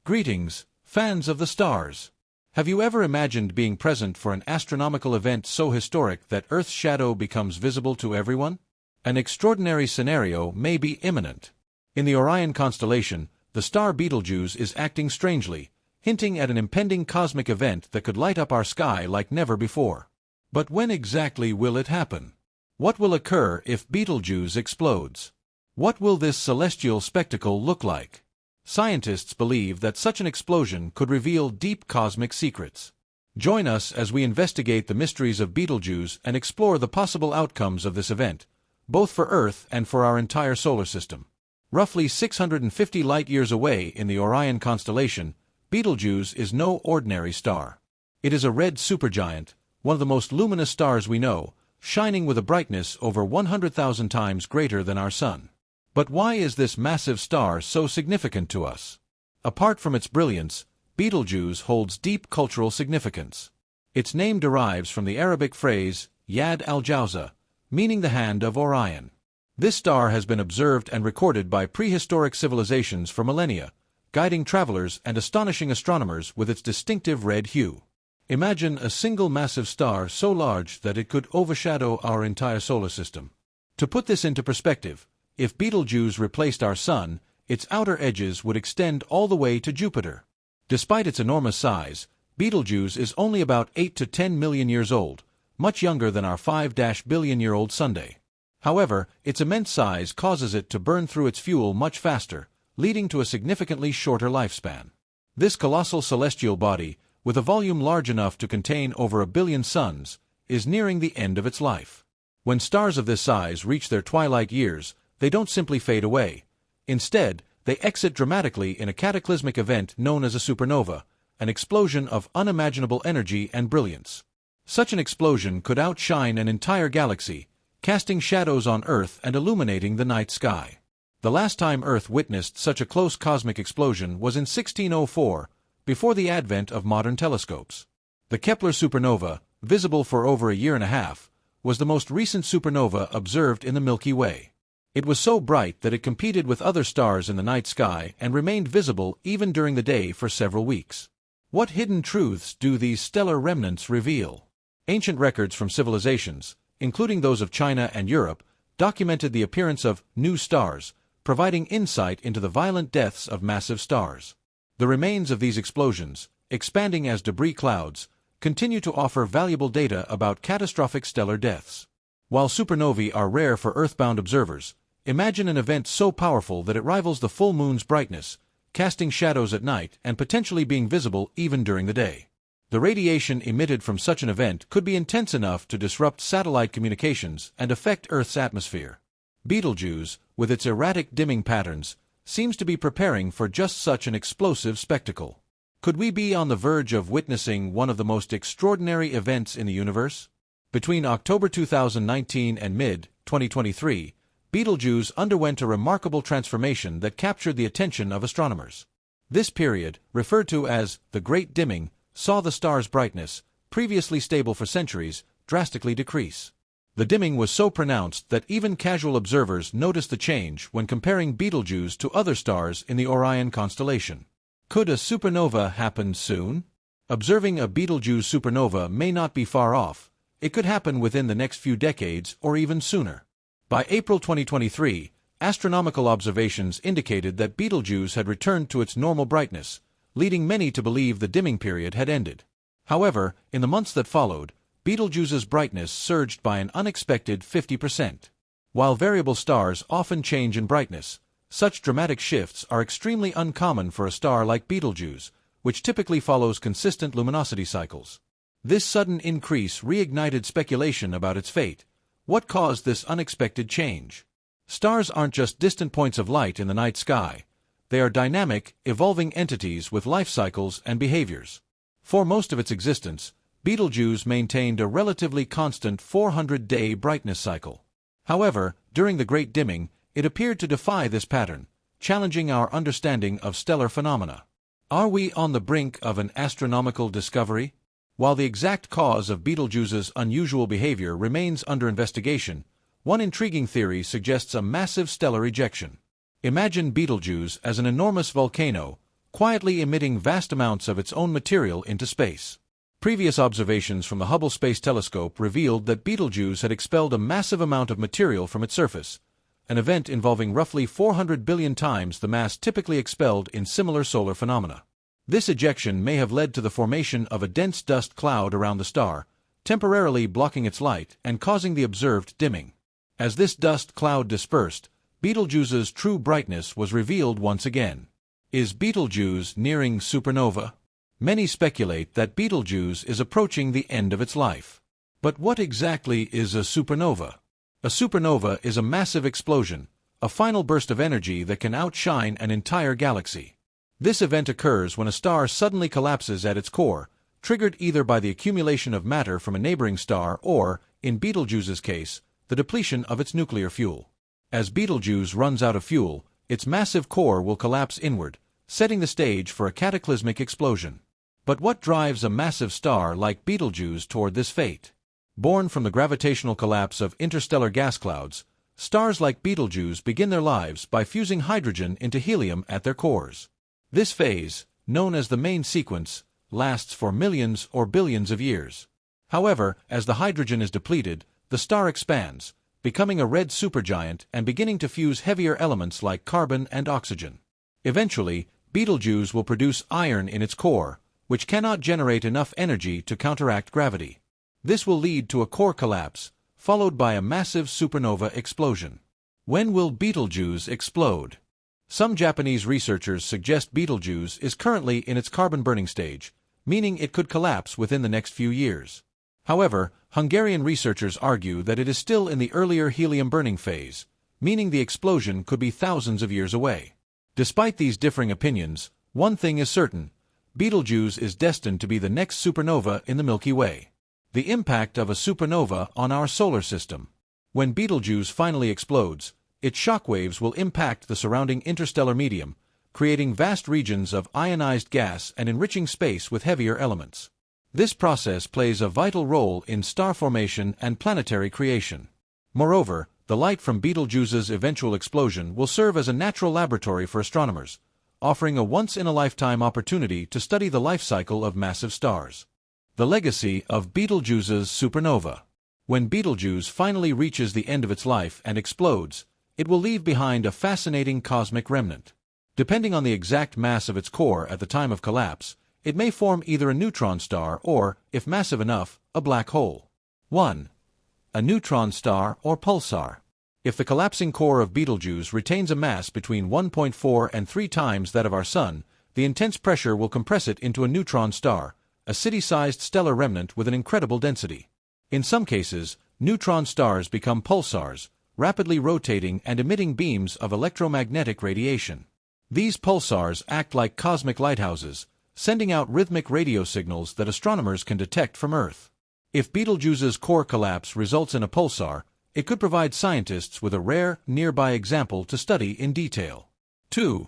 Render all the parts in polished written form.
Greetings, fans of the stars. Have you ever imagined being present for an astronomical event so historic that Earth's shadow becomes visible to everyone? An extraordinary scenario may be imminent. In the Orion constellation, the star Betelgeuse is acting strangely, hinting at an impending cosmic event that could light up our sky like never before. But when exactly will it happen? What will occur if Betelgeuse explodes? What will this celestial spectacle look like? Scientists believe that such an explosion could reveal deep cosmic secrets. Join us as we investigate the mysteries of Betelgeuse and explore the possible outcomes of this event, both for Earth and for our entire solar system. Roughly 650 light-years away in the Orion constellation, Betelgeuse is no ordinary star. It is a red supergiant, one of the most luminous stars we know, shining with a brightness over 100,000 times greater than our Sun. But why is this massive star so significant to us? Apart from its brilliance, Betelgeuse holds deep cultural significance. Its name derives from the Arabic phrase, Yad al-Jawza, meaning the hand of Orion. This star has been observed and recorded by prehistoric civilizations for millennia, guiding travelers and astonishing astronomers with its distinctive red hue. Imagine a single massive star so large that it could overshadow our entire solar system. To put this into perspective, if Betelgeuse replaced our Sun, its outer edges would extend all the way to Jupiter. Despite its enormous size, Betelgeuse is only about 8 to 10 million years old, much younger than our 5-billion-year-old Sunday. However, its immense size causes it to burn through its fuel much faster, leading to a significantly shorter lifespan. This colossal celestial body, with a volume large enough to contain over 1 billion suns, is nearing the end of its life. When stars of this size reach their twilight years, they don't simply fade away. Instead, they exit dramatically in a cataclysmic event known as a supernova, an explosion of unimaginable energy and brilliance. Such an explosion could outshine an entire galaxy, casting shadows on Earth and illuminating the night sky. The last time Earth witnessed such a close cosmic explosion was in 1604, before the advent of modern telescopes. The Kepler supernova, visible for over a year and a half, was the most recent supernova observed in the Milky Way. It was so bright that it competed with other stars in the night sky and remained visible even during the day for several weeks. What hidden truths do these stellar remnants reveal? Ancient records from civilizations, including those of China and Europe, documented the appearance of new stars, providing insight into the violent deaths of massive stars. The remains of these explosions, expanding as debris clouds, continue to offer valuable data about catastrophic stellar deaths. While supernovae are rare for Earthbound observers, imagine an event so powerful that it rivals the full moon's brightness, casting shadows at night and potentially being visible even during the day. The radiation emitted from such an event could be intense enough to disrupt satellite communications and affect Earth's atmosphere. Betelgeuse, with its erratic dimming patterns, seems to be preparing for just such an explosive spectacle. Could we be on the verge of witnessing one of the most extraordinary events in the universe? Between October 2019 and mid-2023, Betelgeuse underwent a remarkable transformation that captured the attention of astronomers. This period, referred to as the Great Dimming, saw the star's brightness, previously stable for centuries, drastically decrease. The dimming was so pronounced that even casual observers noticed the change when comparing Betelgeuse to other stars in the Orion constellation. Could a supernova happen soon? Observing a Betelgeuse supernova may not be far off. It could happen within the next few decades or even sooner. By April 2023, astronomical observations indicated that Betelgeuse had returned to its normal brightness, leading many to believe the dimming period had ended. However, in the months that followed, Betelgeuse's brightness surged by an unexpected 50%. While variable stars often change in brightness, such dramatic shifts are extremely uncommon for a star like Betelgeuse, which typically follows consistent luminosity cycles. This sudden increase reignited speculation about its fate. What caused this unexpected change? Stars aren't just distant points of light in the night sky. They are dynamic, evolving entities with life cycles and behaviors. For most of its existence, Betelgeuse maintained a relatively constant 400-day brightness cycle. However, during the Great Dimming, it appeared to defy this pattern, challenging our understanding of stellar phenomena. Are we on the brink of an astronomical discovery? While the exact cause of Betelgeuse's unusual behavior remains under investigation, one intriguing theory suggests a massive stellar ejection. Imagine Betelgeuse as an enormous volcano, quietly emitting vast amounts of its own material into space. Previous observations from the Hubble Space Telescope revealed that Betelgeuse had expelled a massive amount of material from its surface, an event involving roughly 400 billion times the mass typically expelled in similar solar phenomena. This ejection may have led to the formation of a dense dust cloud around the star, temporarily blocking its light and causing the observed dimming. As this dust cloud dispersed, Betelgeuse's true brightness was revealed once again. Is Betelgeuse nearing supernova? Many speculate that Betelgeuse is approaching the end of its life. But what exactly is a supernova? A supernova is a massive explosion, a final burst of energy that can outshine an entire galaxy. This event occurs when a star suddenly collapses at its core, triggered either by the accumulation of matter from a neighboring star or, in Betelgeuse's case, the depletion of its nuclear fuel. As Betelgeuse runs out of fuel, its massive core will collapse inward, setting the stage for a cataclysmic explosion. But what drives a massive star like Betelgeuse toward this fate? Born from the gravitational collapse of interstellar gas clouds, stars like Betelgeuse begin their lives by fusing hydrogen into helium at their cores. This phase, known as the main sequence, lasts for millions or billions of years. However, as the hydrogen is depleted, the star expands, becoming a red supergiant and beginning to fuse heavier elements like carbon and oxygen. Eventually, Betelgeuse will produce iron in its core, which cannot generate enough energy to counteract gravity. This will lead to a core collapse, followed by a massive supernova explosion. When will Betelgeuse explode? Some Japanese researchers suggest Betelgeuse is currently in its carbon-burning stage, meaning it could collapse within the next few years. However, Hungarian researchers argue that it is still in the earlier helium-burning phase, meaning the explosion could be thousands of years away. Despite these differing opinions, one thing is certain: Betelgeuse is destined to be the next supernova in the Milky Way. The impact of a supernova on our solar system. When Betelgeuse finally explodes, its shockwaves will impact the surrounding interstellar medium, creating vast regions of ionized gas and enriching space with heavier elements. This process plays a vital role in star formation and planetary creation. Moreover, the light from Betelgeuse's eventual explosion will serve as a natural laboratory for astronomers, offering a once-in-a-lifetime opportunity to study the life cycle of massive stars. The legacy of Betelgeuse's supernova. When Betelgeuse finally reaches the end of its life and explodes, it will leave behind a fascinating cosmic remnant. Depending on the exact mass of its core at the time of collapse, it may form either a neutron star or, if massive enough, a black hole. 1. A neutron star or pulsar. If the collapsing core of Betelgeuse retains a mass between 1.4 and 3 times that of our Sun, the intense pressure will compress it into a neutron star, a city-sized stellar remnant with an incredible density. In some cases, neutron stars become pulsars, rapidly rotating and emitting beams of electromagnetic radiation. These pulsars act like cosmic lighthouses, sending out rhythmic radio signals that astronomers can detect from Earth. If Betelgeuse's core collapse results in a pulsar, it could provide scientists with a rare, nearby example to study in detail. 2.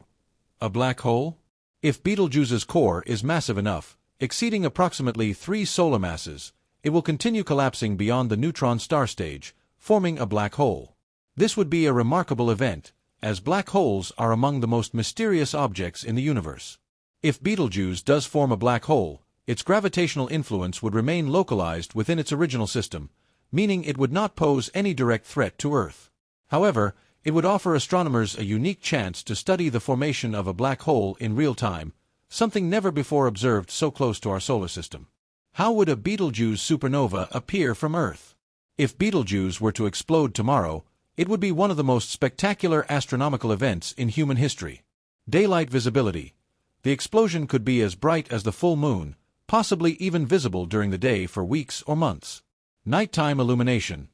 A black hole? If Betelgeuse's core is massive enough, exceeding approximately 3 solar masses, it will continue collapsing beyond the neutron star stage, forming a black hole. This would be a remarkable event, as black holes are among the most mysterious objects in the universe. If Betelgeuse does form a black hole, its gravitational influence would remain localized within its original system, meaning it would not pose any direct threat to Earth. However, it would offer astronomers a unique chance to study the formation of a black hole in real time, something never before observed so close to our solar system. How would a Betelgeuse supernova appear from Earth? If Betelgeuse were to explode tomorrow, it would be one of the most spectacular astronomical events in human history. Daylight visibility. The explosion could be as bright as the full moon, possibly even visible during the day for weeks or months. Nighttime illumination.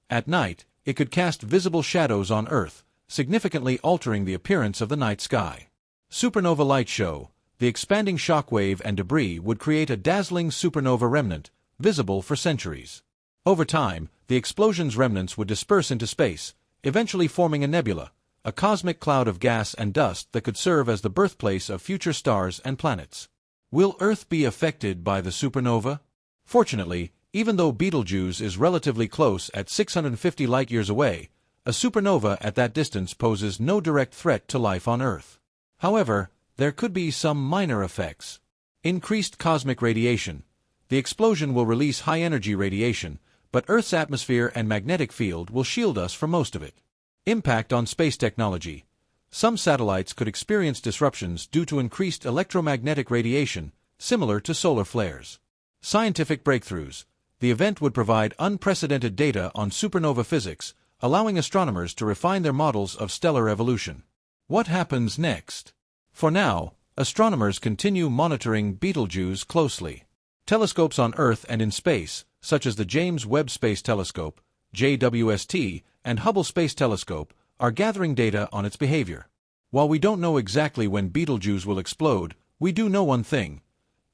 At night, it could cast visible shadows on Earth, significantly altering the appearance of the night sky. Supernova light show. The expanding shockwave and debris would create a dazzling supernova remnant, visible for centuries. Over time, the explosion's remnants would disperse into space, eventually forming a nebula, a cosmic cloud of gas and dust that could serve as the birthplace of future stars and planets. Will Earth be affected by the supernova? Fortunately, even though Betelgeuse is relatively close at 650 light-years away, a supernova at that distance poses no direct threat to life on Earth. However, there could be some minor effects. Increased cosmic radiation. The explosion will release high-energy radiation, but Earth's atmosphere and magnetic field will shield us from most of it. Impact on space technology. Some satellites could experience disruptions due to increased electromagnetic radiation, similar to solar flares. Scientific breakthroughs. The event would provide unprecedented data on supernova physics, allowing astronomers to refine their models of stellar evolution. What happens next? For now, astronomers continue monitoring Betelgeuse closely. Telescopes on Earth and in space, such as the James Webb Space Telescope, JWST, and Hubble Space Telescope, are gathering data on its behavior. While we don't know exactly when Betelgeuse will explode, we do know one thing.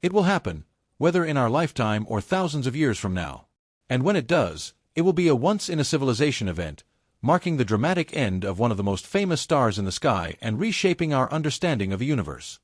It will happen, whether in our lifetime or thousands of years from now. And when it does, it will be a once-in-a-civilization event, marking the dramatic end of one of the most famous stars in the sky and reshaping our understanding of the universe.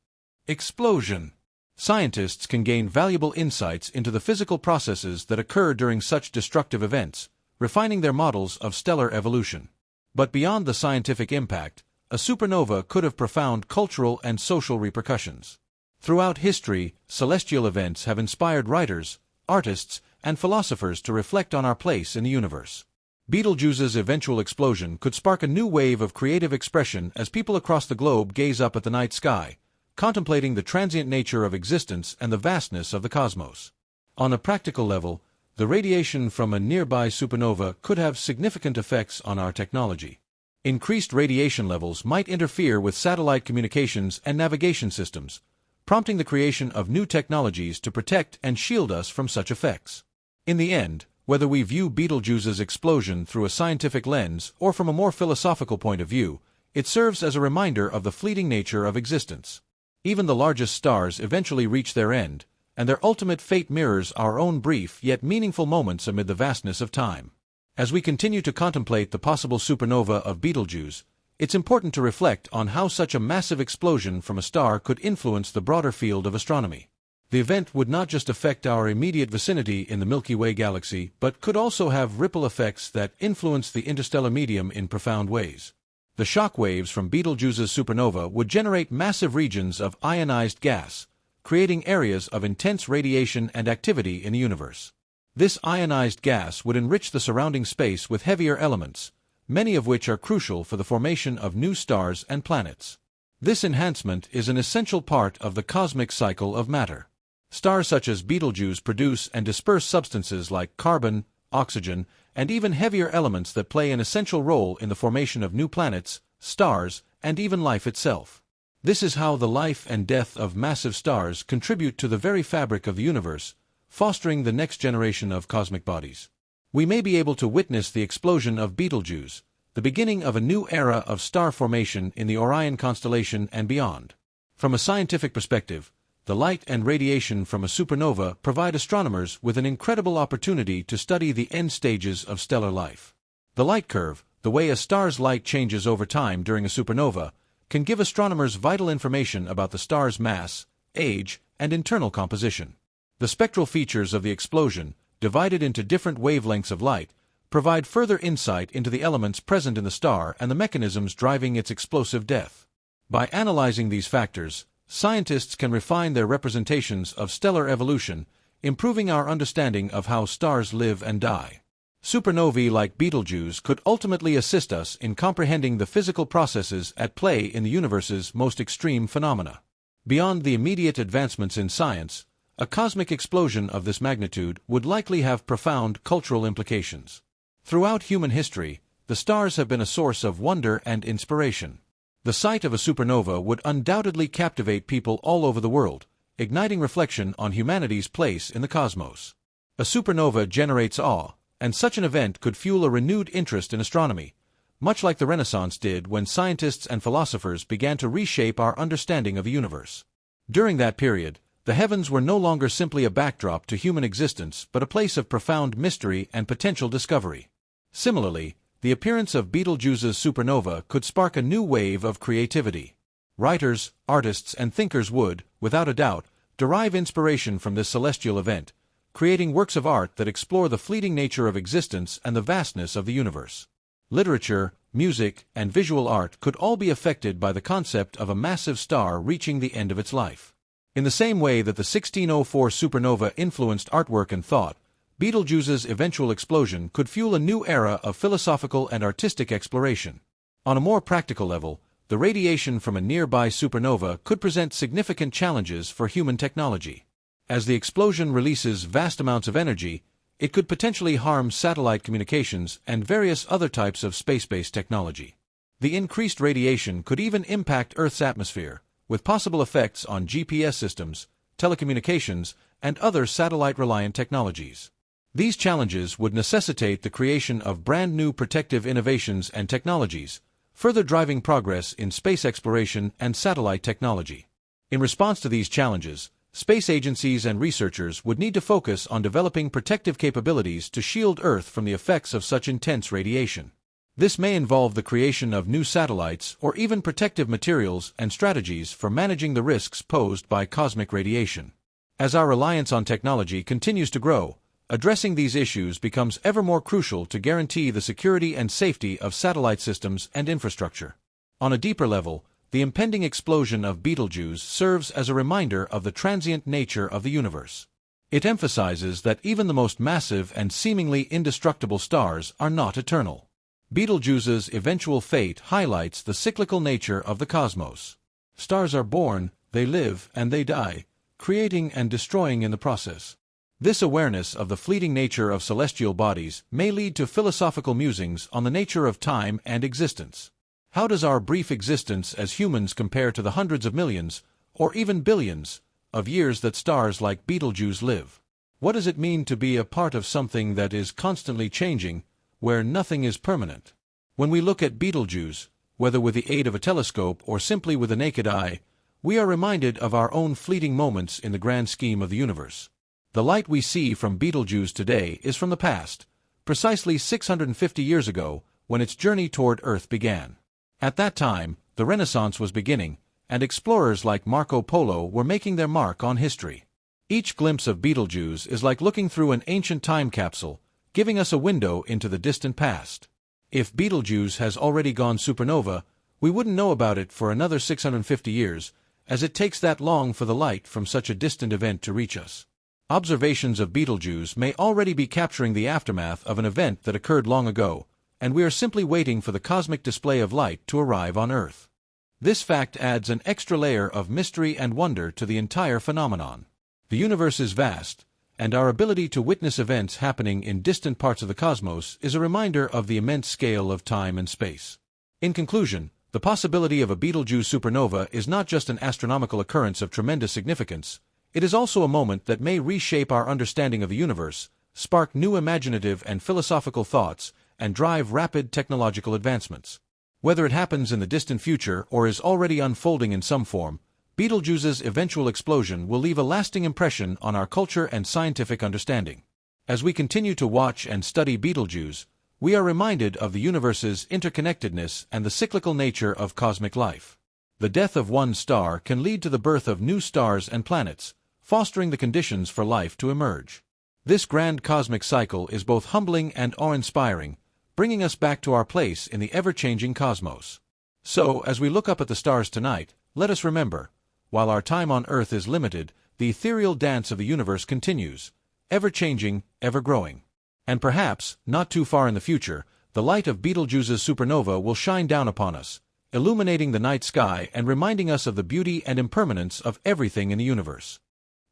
Explosion. Scientists can gain valuable insights into the physical processes that occur during such destructive events, refining their models of stellar evolution. But beyond the scientific impact, a supernova could have profound cultural and social repercussions. Throughout history, celestial events have inspired writers, artists, and philosophers to reflect on our place in the universe. Betelgeuse's eventual explosion could spark a new wave of creative expression as people across the globe gaze up at the night sky, contemplating the transient nature of existence and the vastness of the cosmos. On a practical level, the radiation from a nearby supernova could have significant effects on our technology. Increased radiation levels might interfere with satellite communications and navigation systems, prompting the creation of new technologies to protect and shield us from such effects. In the end, whether we view Betelgeuse's explosion through a scientific lens or from a more philosophical point of view, it serves as a reminder of the fleeting nature of existence. Even the largest stars eventually reach their end, and their ultimate fate mirrors our own brief yet meaningful moments amid the vastness of time. As we continue to contemplate the possible supernova of Betelgeuse, it's important to reflect on how such a massive explosion from a star could influence the broader field of astronomy. The event would not just affect our immediate vicinity in the Milky Way galaxy, but could also have ripple effects that influence the interstellar medium in profound ways. The shock waves from Betelgeuse's supernova would generate massive regions of ionized gas, creating areas of intense radiation and activity in the universe. This ionized gas would enrich the surrounding space with heavier elements, many of which are crucial for the formation of new stars and planets. This enhancement is an essential part of the cosmic cycle of matter. Stars such as Betelgeuse produce and disperse substances like carbon, oxygen, and even heavier elements that play an essential role in the formation of new planets, stars, and even life itself. This is how the life and death of massive stars contribute to the very fabric of the universe, fostering the next generation of cosmic bodies. We may be able to witness the explosion of Betelgeuse, the beginning of a new era of star formation in the Orion constellation and beyond. From a scientific perspective, the light and radiation from a supernova provide astronomers with an incredible opportunity to study the end stages of stellar life. The light curve, the way a star's light changes over time during a supernova, can give astronomers vital information about the star's mass, age, and internal composition. The spectral features of the explosion, divided into different wavelengths of light, provide further insight into the elements present in the star and the mechanisms driving its explosive death. By analyzing these factors, scientists can refine their representations of stellar evolution, improving our understanding of how stars live and die. Supernovae like Betelgeuse could ultimately assist us in comprehending the physical processes at play in the universe's most extreme phenomena. Beyond the immediate advancements in science, a cosmic explosion of this magnitude would likely have profound cultural implications. Throughout human history, the stars have been a source of wonder and inspiration. The sight of a supernova would undoubtedly captivate people all over the world, igniting reflection on humanity's place in the cosmos. A supernova generates awe, and such an event could fuel a renewed interest in astronomy, much like the Renaissance did when scientists and philosophers began to reshape our understanding of the universe. During that period, the heavens were no longer simply a backdrop to human existence but a place of profound mystery and potential discovery. Similarly, the appearance of Betelgeuse's supernova could spark a new wave of creativity. Writers, artists, and thinkers would, without a doubt, derive inspiration from this celestial event, creating works of art that explore the fleeting nature of existence and the vastness of the universe. Literature, music, and visual art could all be affected by the concept of a massive star reaching the end of its life. In the same way that the 1604 supernova influenced artwork and thought, Betelgeuse's eventual explosion could fuel a new era of philosophical and artistic exploration. On a more practical level, the radiation from a nearby supernova could present significant challenges for human technology. As the explosion releases vast amounts of energy, it could potentially harm satellite communications and various other types of space-based technology. The increased radiation could even impact Earth's atmosphere, with possible effects on GPS systems, telecommunications, and other satellite-reliant technologies. These challenges would necessitate the creation of brand-new protective innovations and technologies, further driving progress in space exploration and satellite technology. In response to these challenges, space agencies and researchers would need to focus on developing protective capabilities to shield Earth from the effects of such intense radiation. This may involve the creation of new satellites or even protective materials and strategies for managing the risks posed by cosmic radiation. As our reliance on technology continues to grow, addressing these issues becomes ever more crucial to guarantee the security and safety of satellite systems and infrastructure. On a deeper level, the impending explosion of Betelgeuse serves as a reminder of the transient nature of the universe. It emphasizes that even the most massive and seemingly indestructible stars are not eternal. Betelgeuse's eventual fate highlights the cyclical nature of the cosmos. Stars are born, they live, and they die, creating and destroying in the process. This awareness of the fleeting nature of celestial bodies may lead to philosophical musings on the nature of time and existence. How does our brief existence as humans compare to the hundreds of millions, or even billions, of years that stars like Betelgeuse live? What does it mean to be a part of something that is constantly changing, where nothing is permanent? When we look at Betelgeuse, whether with the aid of a telescope or simply with the naked eye, we are reminded of our own fleeting moments in the grand scheme of the universe. The light we see from Betelgeuse today is from the past, precisely 650 years ago, when its journey toward Earth began. At that time, the Renaissance was beginning, and explorers like Marco Polo were making their mark on history. Each glimpse of Betelgeuse is like looking through an ancient time capsule, giving us a window into the distant past. If Betelgeuse has already gone supernova, we wouldn't know about it for another 650 years, as it takes that long for the light from such a distant event to reach us. Observations of Betelgeuse may already be capturing the aftermath of an event that occurred long ago, and we are simply waiting for the cosmic display of light to arrive on Earth. This fact adds an extra layer of mystery and wonder to the entire phenomenon. The universe is vast, and our ability to witness events happening in distant parts of the cosmos is a reminder of the immense scale of time and space. In conclusion, the possibility of a Betelgeuse supernova is not just an astronomical occurrence of tremendous significance, it is also a moment that may reshape our understanding of the universe, spark new imaginative and philosophical thoughts, and drive rapid technological advancements. Whether it happens in the distant future or is already unfolding in some form, Betelgeuse's eventual explosion will leave a lasting impression on our culture and scientific understanding. As we continue to watch and study Betelgeuse, we are reminded of the universe's interconnectedness and the cyclical nature of cosmic life. The death of one star can lead to the birth of new stars and planets, fostering the conditions for life to emerge. This grand cosmic cycle is both humbling and awe-inspiring, bringing us back to our place in the ever-changing cosmos. So, as we look up at the stars tonight, let us remember, while our time on Earth is limited, the ethereal dance of the universe continues, ever-changing, ever-growing. And perhaps, not too far in the future, the light of Betelgeuse's supernova will shine down upon us, illuminating the night sky and reminding us of the beauty and impermanence of everything in the universe.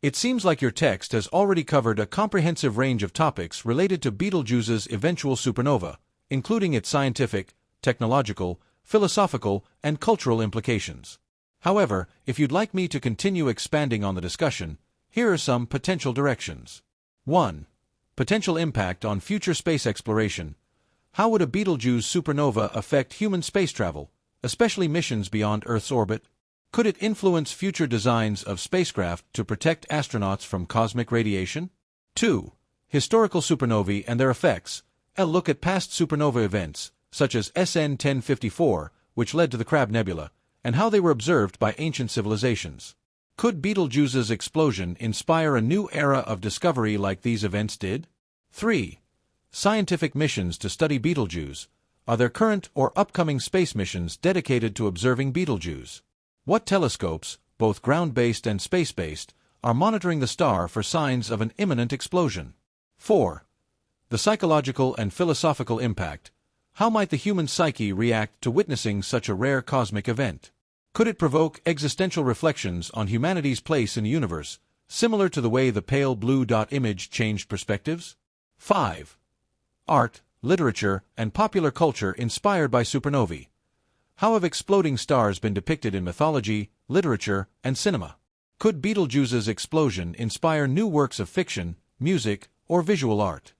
It seems like your text has already covered a comprehensive range of topics related to Betelgeuse's eventual supernova, including its scientific, technological, philosophical, and cultural implications. However, if you'd like me to continue expanding on the discussion, here are some potential directions. 1. Potential impact on future space exploration. How would a Betelgeuse supernova affect human space travel, especially missions beyond Earth's orbit? Could it influence future designs of spacecraft to protect astronauts from cosmic radiation? 2. Historical supernovae and their effects. A look at past supernova events, such as SN 1054, which led to the Crab Nebula, and how they were observed by ancient civilizations. Could Betelgeuse's explosion inspire a new era of discovery like these events did? 3. Scientific missions to study Betelgeuse. Are there current or upcoming space missions dedicated to observing Betelgeuse? What telescopes, both ground-based and space-based, are monitoring the star for signs of an imminent explosion? 4. The psychological and philosophical impact. How might the human psyche react to witnessing such a rare cosmic event? Could it provoke existential reflections on humanity's place in the universe, similar to the way the pale blue dot image changed perspectives? 5. Art, literature, and popular culture inspired by supernovae. How have exploding stars been depicted in mythology, literature, and cinema? Could Betelgeuse's explosion inspire new works of fiction, music, or visual art?